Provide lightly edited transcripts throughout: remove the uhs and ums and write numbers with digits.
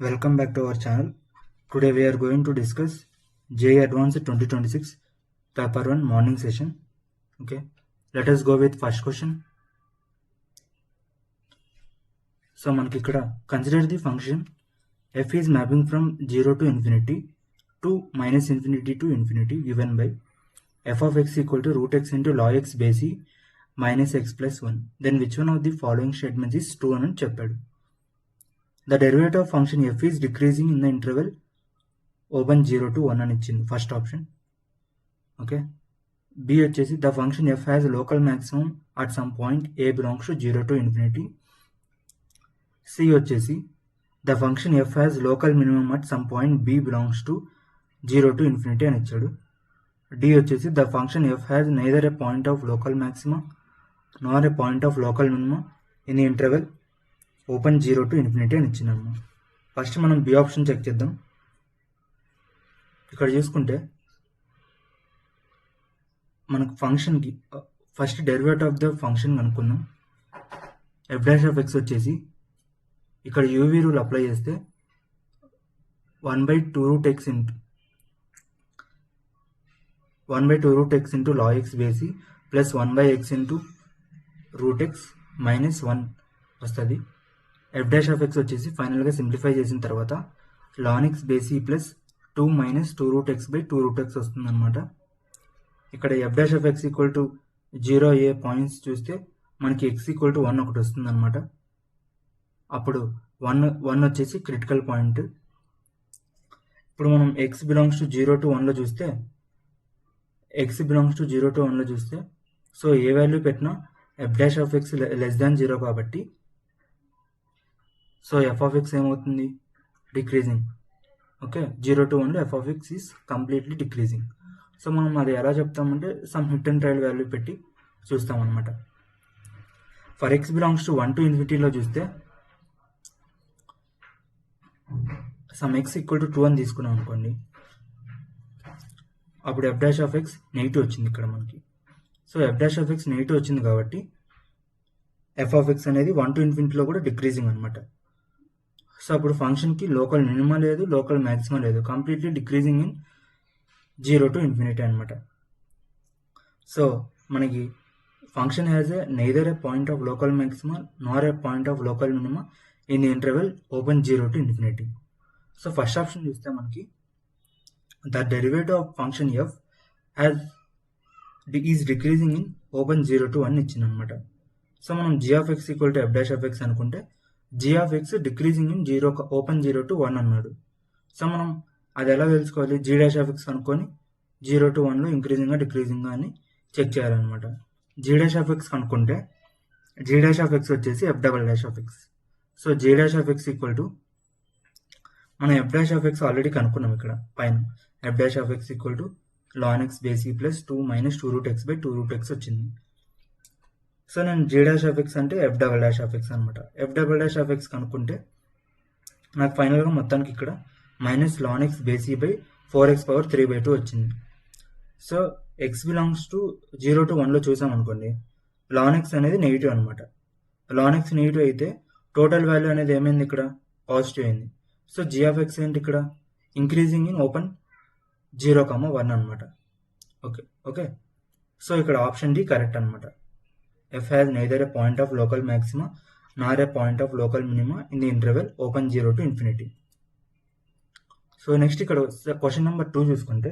Welcome back to our channel. Today we are going to discuss JEE Advanced 2026 Paper 1 morning session. Okay, let us go with first question. So manaki ikkada consider the function f is mapping from 0 to infinity to minus infinity to infinity given by f of x equal to root x into log x base e minus x plus 1. Then which one of the following statements is true అని చెప్పాడు. The derivative of function f is decreasing in the interval open 0 to 1 అని ఇచ్చింది first option. Okay, B వచ్చేసి the function f has local maximum at some point a belongs to 0 to infinity. C వచ్చేసి the function f has local minimum at some point b belongs to 0 to infinity అని ఇచ్చాడు. D వచ్చేసి the function f has neither a point of local maximum nor a point of local minimum in interval open 0 to infinity అని ఇచ్చినాము. First మనం B option check చేద్దాం. ఇక్కడ చూసుకుంటే మనకు ఫంక్షన్కి first derivative of the function కనుక్కుందాం. ఎఫ్ డాష్ ఆఫ్ ఎక్స్ వచ్చేసి ఇక్కడ యూవీ రూల్ అప్లై చేస్తే 1/2 root x into log x base plus 1/x into root x minus 1 వస్తుంది. ఎఫ్ డాష్ ఆఫ్ ఎక్స్ వచ్చేసి ఫైనల్గా సింప్లిఫై చేసిన తర్వాత lawn x base plus 2 minus 2 root x by 2 root X వస్తుంది అనమాట. ఇక్కడ F dash of x equal to 0 A points చూస్తే మనకి ఎక్స్ ఈక్వల్ టు 1 ఒకటి వస్తుంది అనమాట. అప్పుడు 1 వచ్చేసి క్రిటికల్ పాయింట్. ఇప్పుడు మనం ఎక్స్ బిలాంగ్స్ టు 0 టు 1లో చూస్తే సో ఏ వాల్యూ పెట్టినా f dash of x less than 0 కాబట్టి సో ఎఫ్ ఆఫ్ ఎక్స్ ఏమవుతుంది, డిక్రీజింగ్. ఓకే, 0 to 1లో f of x is completely decreasing. So మనం అది ఎలా చెప్తామంటే some hit and trial value పెట్టి చూస్తాం అనమాట. For x belongs to 1 to ఇన్ఫినిటీలో చూస్తే సమ్ ఎక్స్ ఈక్వల్ టు 2 అని తీసుకున్నాం అనుకోండి. అప్పుడు F dash of X negative వచ్చింది ఇక్కడ మనకి. So F dash of X negative వచ్చింది కాబట్టి ఎఫ్ ఆఫ్ ఎక్స్ అనేది 1 to ఇన్ఫినిటీలో కూడా డిక్రీజింగ్ అనమాట. సో అప్పుడు ఫంక్షన్కి లోకల్ మినిమా లేదు, లోకల్ మ్యాక్సిమా లేదు, completely decreasing in 0 to infinity అనమాట. సో మనకి function has neither a point of local maxima nor a point of local minima in interval open 0 to infinity. So first option చూస్తే మనకి the derivative of function f is decreasing in open 0 to 1 ఇచ్చింది అనమాట. So మనం G of x equal to f dash of x అనుకుంటే G of x decreasing in open 0 to 1 అన్నాడు. So మనం అది ఎలా తెలుసుకోవాలి, జీ డాష్ ఆఫ్ ఎక్స్ అనుకొని 0 to 1లో ఇంక్రీజింగా డిక్రీజింగా అని చెక్ చేయాలన్నమాట. జీ డాష్ ఆఫ్ ఎక్స్ కనుక్కుంటే జీ డాష్ ఆఫ్ ఎక్స్ వచ్చేసి f double dash of x. So G dash of x equal to మనం f dash of x already కనుక్కున్నాం ఇక్కడ పైన. F dash of x equal to ln x base plus 2 minus 2 root x by 2 root x వచ్చింది. So నేను G dash of x అంటే f double dash of x అనమాట. F double dash of x కనుక్కుంటే నాకు ఫైనల్గా మొత్తానికి ఇక్కడ minus ln x బేసీ బై 4x పవర్ 3/2 వచ్చింది. So x belongs to 0 to 1లో చూసాం అనుకోండి, లాన్ ఎక్స్ అనేది నెగిటివ్ అనమాట. లాన్ ఎక్స్ నెగిటివ్ అయితే టోటల్ వాల్యూ అనేది ఏమైంది, ఇక్కడ పాజిటివ్ అయింది. సో జీ ఆఫ్ ఎక్స్ ఏంటి, ఇక్కడ ఇంక్రీజింగ్ ఇన్ ఓపెన్ 0,1 అనమాట. ఓకే, సో ఇక్కడ ఆప్షన్ డి కరెక్ట్ అనమాట. F has neither a point of local maxima nor a point of local minima in the interval open 0 to infinity. So next ఇక్కడ question number 2 చూసుకుంటే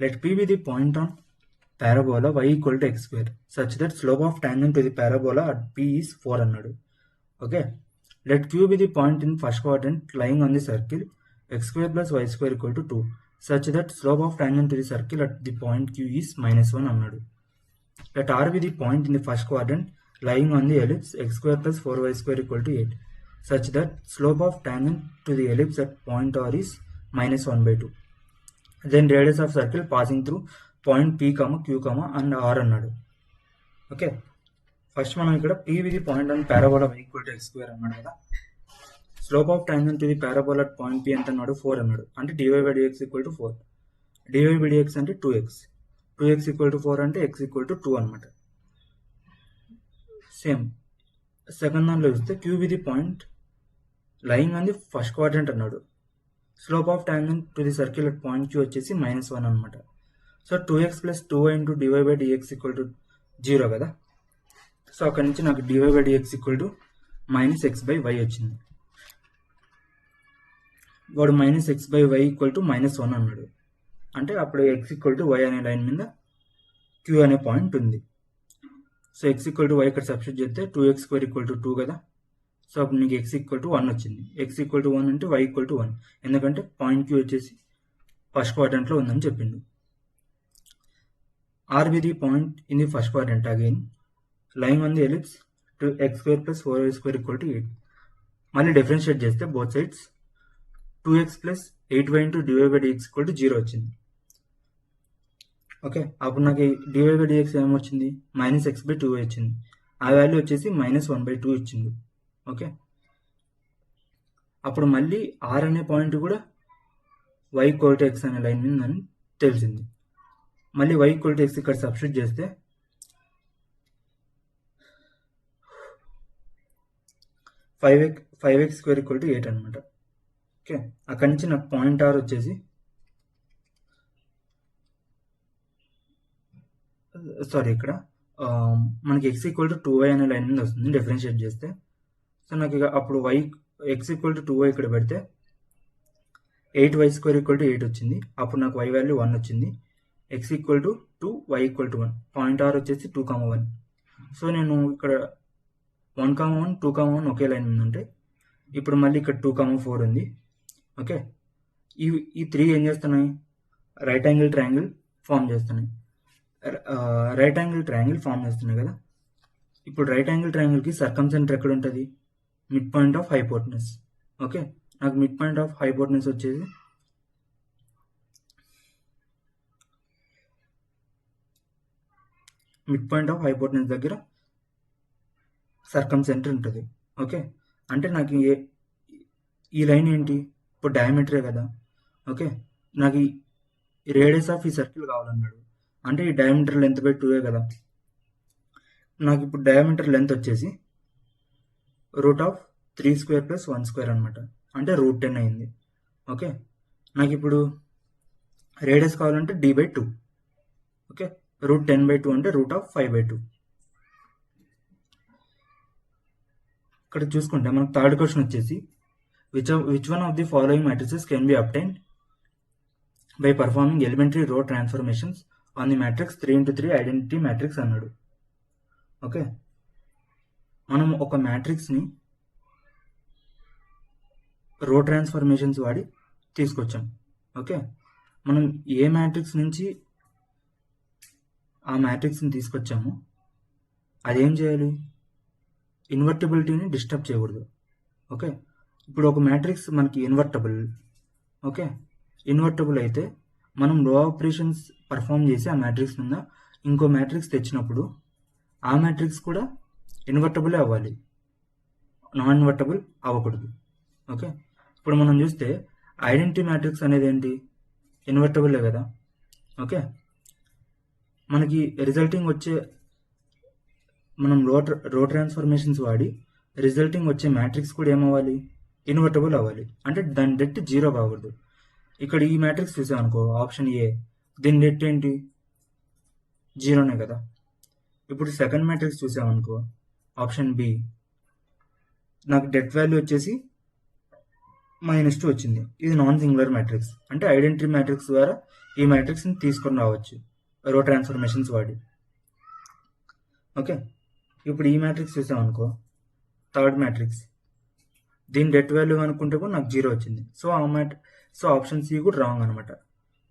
let P be the point on parabola y equal to x square such that slope of tangent to the parabola at P is 4 అన్నాడు. Okay, let Q be the point in first quadrant lying on the circle x square plus y square equal to 2 such that slope of tangent to the circle at the point Q is -1 అన్నాడు. Let R be the point in the first quadrant lying on the ellipse x square plus 4y square equal to 8 such that slope of tangent to the ellipse at point R is -1/2. Then radius of circle passing through point P, Q, and R అన్నాడు. Okay, first మనం ఇక్కడ P be the point on parabola y equal to x square అన్నాడు కదా. Slope of tangent to the parabola at point P ఎంత అన్నాడు, 4 అన్నాడు. అంటే dy/dx equal to 4. dy/dx అంటే 2x. 2x ఈక్వల్ టు 4 అంటే x ఈక్వల్ టు 2 అనమాట. Same second దాంట్లో చూస్తే Q be the point lying on the first quadrant అన్నాడు. Slope of tangent to the circle at point Q వచ్చేసి -1 అనమాట. So 2x + 2y × dy/dx = 0 కదా. So అక్కడి నుంచి నాకు dy/dx = -x/y వచ్చింది. వాడు -x/y = -1 అన్నాడు. అంటే అప్పుడు x = y అనే లైన్ మీద q అనే పాయింట్ ఉంది. సో x = y ఇక్కడ సబ్స్టిట్యూట్ చేస్తే 2x² = 2 కదా. సో అప్పుడు నీకు x = 1 వచ్చింది. x = 1 అంటే y = 1, ఎందుకంటే పాయింట్ q వచ్చేసి ఫస్ట్ క్వాడ్రంట్లో ఉందని చెప్పిండు. RB the point in the first quadrant again, lying on the ellipse to x² + 4y² = 8. మళ్ళీ డిఫరెన్షియేట్ చేస్తే both sides 2x + 8y × dy/dx = 0 వచ్చింది. ఓకే, అప్పుడు నాకు dy/dx ఏమొచ్చింది? -x/2y వచ్చింది. ఆ వాల్యూ వచ్చేసి -1/2 ఇచ్చింది. ఓకే, అప్పుడు మళ్ళీ r అనే పాయింట్ కూడా y = x అనే లైన్ మీద అని తెలిసింది. మళ్ళీ y = x ఇక్కడ సబ్స్టిట్యూట్ చేస్తే 5x² = 8 అనమాట. ఓకే, అక్కడి నుంచి నాకు పాయింట్ r వచ్చేసి ఇక్కడ మనకి x = 2y అనే లైన్ మీద వస్తుంది డిఫరెన్షియేట్ చేస్తే. సో నాకు ఇక అప్పుడు x = 2y ఇక్కడ పెడితే 8y² = 8 వచ్చింది. అప్పుడు నాకు y వాల్యూ 1 వచ్చింది. x = 2, y = 1. పాయింట్ r వచ్చేసి 2,1. సో నేను ఇక్కడ 1,1, 2,1 ఒకే లైన్ ఉందంటే ఇప్పుడు మళ్ళీ ఇక్కడ 2,4 ఉంది. ఓకే, ఈ 3 ఏం చేస్తున్నాయి? రైట్ యాంగిల్ ట్రయాంగిల్ ఫామ్ చేస్తున్నాయి. కదా. ఇప్పుడు రైట్ యాంగిల్ ట్రయాంగిల్కి సర్కంసెంటర్ ఎక్కడ ఉంటుంది? Mid point of hypotenuse. Okay, నాకు మిడ్ పాయింట్ ఆఫ్ హైపోటెనస్ వచ్చేసి దగ్గర సర్కంసెంటర్ ఉంటుంది. ఓకే, అంటే నాకు ఈ లైన్ ఏంటి? ఇప్పుడు డయామీటరే కదా. ఓకే, నాకు ఈ రేడియస్ ఆఫ్ ఈ సర్కిల్ కావాలన్నాడు. అంటే ఈ డయామీటర్ లెంత్ బై 2 కదా. నాకు ఇప్పుడు డయామీటర్ లెంత్ వచ్చేసి √3² + 1² అనమాట. అంటే √10 అయింది. ఓకే, నాకు ఇప్పుడు రేడియస్ కావాలంటే d/2. ఓకే, √10/2 అంటే √5/2. ఇక్కడ చూసుకుంటే మనకు థర్డ్ క్వశ్చన్ వచ్చేసి which one of the following matrices can be obtained by performing elementary row transformations on the matrix 3x3 identity matrix అన్నాడు. ఓకే, మనం ఒక మ్యాట్రిక్స్ని రో ట్రాన్స్ఫర్మేషన్స్ వాడి తీసుకొచ్చాం. ఓకే, మనం ఏ మ్యాట్రిక్స్ నుంచి ఆ మ్యాట్రిక్స్ని తీసుకొచ్చామో అదేం చేయాలి? ఇన్వర్టిబిలిటీని డిస్టర్బ్ చేయకూడదు. ఓకే, ఇప్పుడు ఒక మ్యాట్రిక్స్ మనకి ఇన్వర్టబుల్. ఓకే, ఇన్వర్టబుల్ అయితే మనం రో ఆపరేషన్స్ పర్ఫామ్ చేసి ఆ మ్యాట్రిక్స్ మీద ఇంకో మ్యాట్రిక్స్ తెచ్చినప్పుడు ఆ మ్యాట్రిక్స్ కూడా ఇన్వర్టబులే అవ్వాలి, నాన్ ఇన్వర్టబుల్ అవ్వకూడదు. ఓకే, ఇప్పుడు మనం చూస్తే ఐడెంటిటీ మ్యాట్రిక్స్ అనేది ఏంటి? ఇన్వర్టబులే కదా. ఓకే, మనకి రిజల్టింగ్ వచ్చే మనం రో ట్రాన్స్ఫర్మేషన్స్ వాడి రిజల్టింగ్ వచ్చే మ్యాట్రిక్స్ కూడా ఏమవ్వాలి? ఇన్వర్టబుల్ అవ్వాలి. అంటే దాని డెట్ 0 కాకూడదు. ఇక్కడ ఈ మ్యాట్రిక్స్ చూసామనుకో, ఆప్షన్ ఏ, దీని డెట్ ఏంటి? 0నే కదా. ఇప్పుడు సెకండ్ మ్యాట్రిక్స్ చూసామనుకో, ఆప్షన్ బి, నాకు డెట్ వాల్యూ వచ్చేసి -2 వచ్చింది. ఇది నాన్ సింగులర్ మ్యాట్రిక్స్. అంటే ఐడెంటిటీ మ్యాట్రిక్స్ ద్వారా ఈ మ్యాట్రిక్స్ని తీసుకొని రావచ్చు రో ట్రాన్స్ఫర్మేషన్స్ వాడి. ఓకే, ఇప్పుడు ఈ మ్యాట్రిక్స్ చూసామనుకో, థర్డ్ మ్యాట్రిక్స్, దీని డెట్ వాల్యూ అనుకుంటే కూడా నాకు 0 వచ్చింది. సో ఆప్షన్ సి కూడా రాంగ్ అనమాట.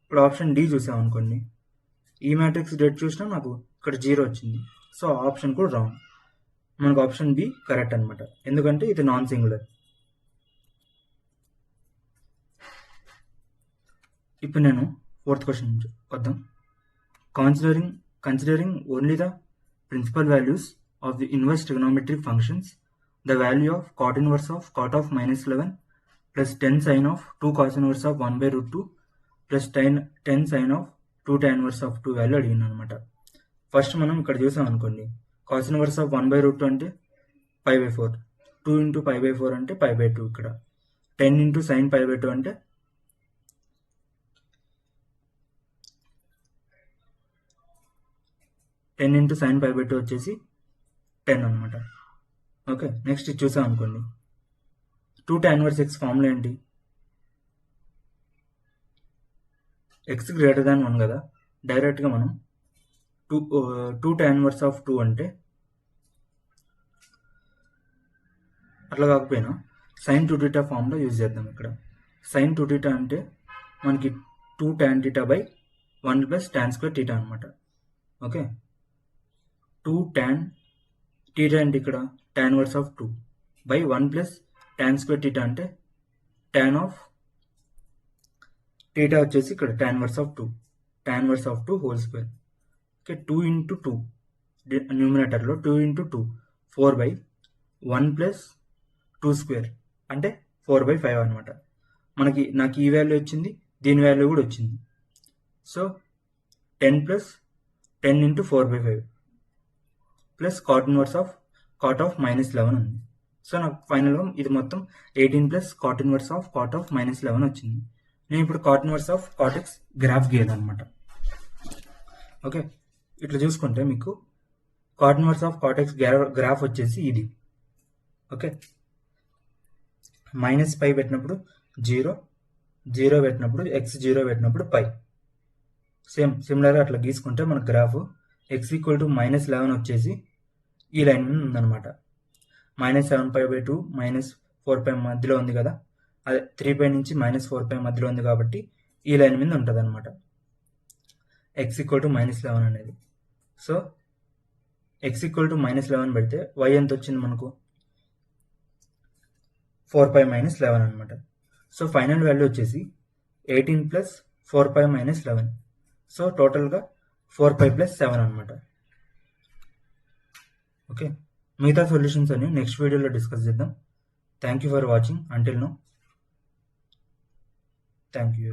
ఇప్పుడు ఆప్షన్ డి చూసామనుకోండి, ఈ మ్యాట్రిక్స్ డెట్ చూసినా నాకు ఇక్కడ 0 వచ్చింది. సో ఆప్షన్ కూడా రాంగ్. మనకు ఆప్షన్ బి కరెక్ట్ అనమాట, ఎందుకంటే ఇది నాన్ సింగులర్. ఇప్పుడు నేను ఫోర్త్ క్వశ్చన్ వద్దాం. Considering only the principal values of the inverse trigonometric functions, the value of cot inverse of cot of -11 plus 10 sin of 2 cos inverse of 1/√2 plus 10 sin of 2 tan inverse of 2 value అడిగింది అనమాట. First మనం ఇక్కడ చూసాం అనుకోండి, cos inverse of 1/√2 అంటే 5/4, 2 into pi by 4 అంటే pi by 2 ఇక్కడ 10 into sine pi by 2 అంటే 10 ఇంటూ సైన్ పై బై 2 వచ్చేసి 10 అనమాట. ఓకే, నెక్స్ట్ ఇది చూసాం అనుకోండి. 2 tan ఇన్వర్స్ ఎక్స్ ఫార్ములా ఏంటి? ఎక్స్ గ్రేటర్ దాన్ 1 కదా, డైరెక్ట్గా మనం 2 tan ఇన్వర్స్ ఆఫ్ 2 అంటే అట్లా కాకపోయినా సైన్ 2 θ ఫార్ములా యూజ్ చేద్దాం. ఇక్కడ సైన్ 2 θ అంటే మనకి 2 tan θ by 1 plus tan square θ అనమాట. ఓకే, 2 tan θ అంటే ఇక్కడ tan inverse of 2 by 1 plus tan square θ అంటే tan ఆఫ్ θ వచ్చేసి ఇక్కడ tan inverse of 2 whole square. Okay, 2 into 2 న్యూమినేటర్లో 2 ఇంటూ 2 4 బై 1 ప్లస్ 2 స్క్వేర్ అంటే 4 బై 5 అనమాట. నాకు ఈ వాల్యూ వచ్చింది, దీని వాల్యూ కూడా వచ్చింది. So 10 plus 10 into 4 by 5 plus cot of minus 11 ఉంది. సో నాకు ఫైనల్గా ఇది మొత్తం 18 plus cot inverse of minus 11 వచ్చింది. నేను ఇప్పుడు cot inverse of cot x graph గీయాలన్నమాట. ఓకే, ఇట్లా చూసుకుంటే మీకు cot inverse of cot x graph వచ్చేసి ఇది. ఓకే, మైనస్ పై పెట్టినప్పుడు 0, 0 పెట్టినప్పుడు ఎక్స్, 0 పెట్టినప్పుడు పై. సిమిలర్గా అట్లా గీసుకుంటే మన graph X equal to minus 11 వచ్చేసి ఈ లైన్ మీద ఉందన్నమాట. -7π/2 -4π మధ్యలో ఉంది కదా, అదే 3π నుంచి -4π మధ్యలో ఉంది కాబట్టి ఈ లైన్ మీద ఉంటుంది అనమాట ఎక్స్ ఈక్వల్ టు -11 అనేది. సో ఎక్స్ ఈక్వల్ టు -11 పెడితే వై ఎంత వచ్చింది మనకు? 4π - 11 అనమాట. సో ఫైనల్ వాల్యూ వచ్చేసి 18 ప్లస్ 4π - 11. సో టోటల్గా 4π + 7 అనమాట. ఓకే, మిగతా సొల్యూషన్స్ అని నెక్స్ట్ వీడియోలో డిస్కస్ చేద్దాం. Thank you for watching. Until now, thank you.